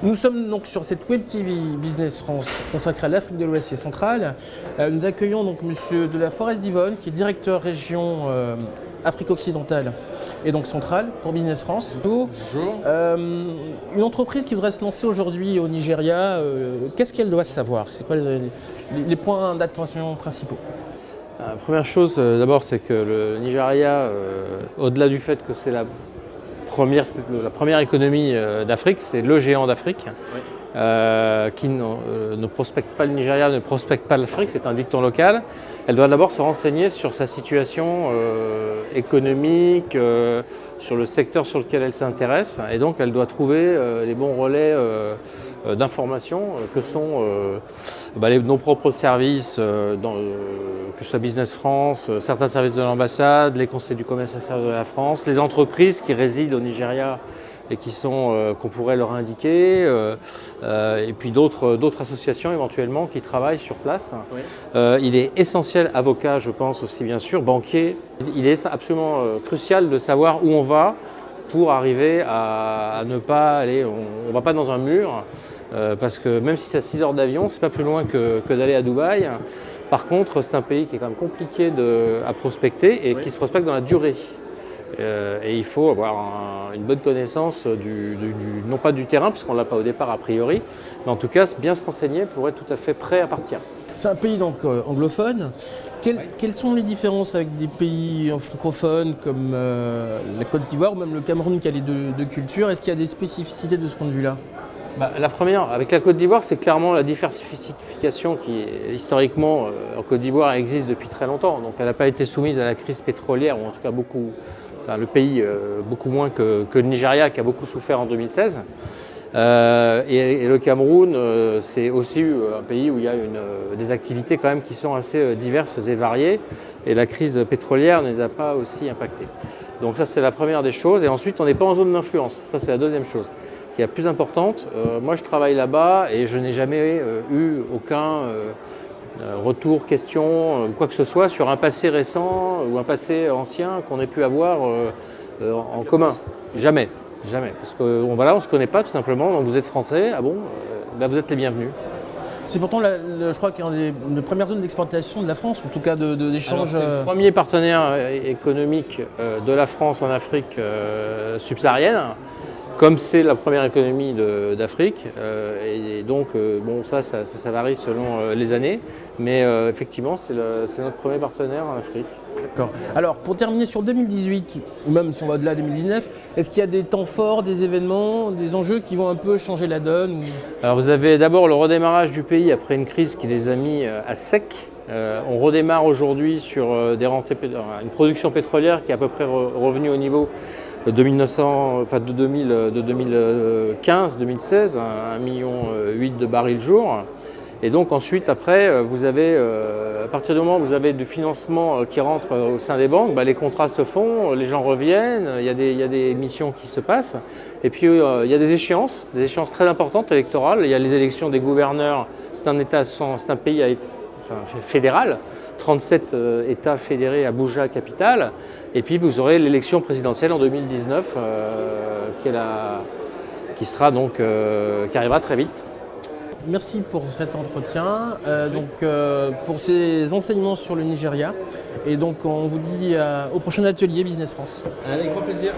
Nous sommes donc sur cette Web TV Business France consacrée à l'Afrique de l'Ouest et centrale. Nous accueillons donc Monsieur de la Forest d'Yvonne, qui est directeur région Afrique occidentale et donc centrale pour Business France. Bonjour. Une entreprise qui voudrait se lancer aujourd'hui au Nigeria, qu'est-ce qu'elle doit savoir? C'est quoi les points d'attention principaux? La première chose, d'abord, c'est que le Nigeria, au-delà du fait que c'est la première économie d'Afrique, c'est le géant d'Afrique, qui ne prospecte pas le Nigeria, ne prospecte pas l'Afrique, c'est un dicton local. Elle doit d'abord se renseigner sur sa situation économique, sur le secteur sur lequel elle s'intéresse, et donc elle doit trouver les bons relais d'information que sont nos propres services, que ce soit Business France, certains services de l'ambassade, les conseils du commerce extérieur de la France, les entreprises qui résident au Nigeria et qui sont qu'on pourrait leur indiquer, et puis d'autres associations éventuellement qui travaillent sur place. Oui. Il est essentiel, avocat je pense aussi bien sûr, banquier, il est absolument crucial de savoir où on va pour arriver à ne pas aller, on ne va pas dans un mur, parce que même si c'est à 6 heures d'avion, c'est pas plus loin que d'aller à Dubaï. Par contre, c'est un pays qui est quand même compliqué à prospecter et qui se prospecte dans la durée. Et il faut avoir une bonne connaissance non pas du terrain, puisqu'on ne l'a pas au départ a priori, mais en tout cas bien se renseigner pour être tout à fait prêt à partir. C'est un pays donc anglophone. Quelles sont les différences avec des pays francophones comme la Côte d'Ivoire ou même le Cameroun qui a les deux cultures? Est-ce qu'il y a des spécificités de ce point de vue-là? La première, avec la Côte d'Ivoire, c'est clairement la diversification qui, historiquement, en Côte d'Ivoire existe depuis très longtemps. Donc elle n'a pas été soumise à la crise pétrolière, ou en tout cas le pays beaucoup moins que le Nigeria, qui a beaucoup souffert en 2016. Et le Cameroun, c'est aussi un pays où il y a des activités quand même qui sont assez diverses et variées. Et la crise pétrolière ne les a pas aussi impactées. Donc ça, c'est la première des choses. Et ensuite, on n'est pas en zone d'influence. Ça, c'est la deuxième chose qui est la plus importante. Moi, je travaille là-bas et je n'ai jamais eu aucun retour, question, quoi que ce soit sur un passé récent ou un passé ancien qu'on ait pu avoir en commun. Jamais. Jamais. Parce qu'on ne se connaît pas tout simplement. Donc vous êtes français, ah bon, vous êtes les bienvenus. C'est pourtant, je crois, qu'il y a une première zone d'exportation de la France, en tout cas d'échange. C'est le premier partenaire économique de la France en Afrique subsaharienne. Comme c'est la première économie d'Afrique, et donc ça varie selon les années, mais effectivement c'est notre premier partenaire en Afrique. D'accord. Alors pour terminer sur 2018, ou même si on va au-delà de 2019, est-ce qu'il y a des temps forts, des événements, des enjeux qui vont un peu changer la donne Alors vous avez d'abord le redémarrage du pays après une crise qui les a mis à sec. On redémarre aujourd'hui sur une production pétrolière qui est à peu près revenue au niveau de 2015-2016, 1,8 million de barils jour. Et donc ensuite, après, vous avez, à partir du moment où vous avez du financement qui rentre au sein des banques, les contrats se font, les gens reviennent, il y a des missions qui se passent. Et puis il y a des échéances très importantes électorales. Il y a les élections des gouverneurs, c'est un pays fédéral. 37 États fédérés à Abuja, capitale, et puis vous aurez l'élection présidentielle en 2019 qui arrivera très vite. Merci pour cet entretien, pour ces enseignements sur le Nigeria, et donc on vous dit au prochain atelier Business France. Avec grand plaisir.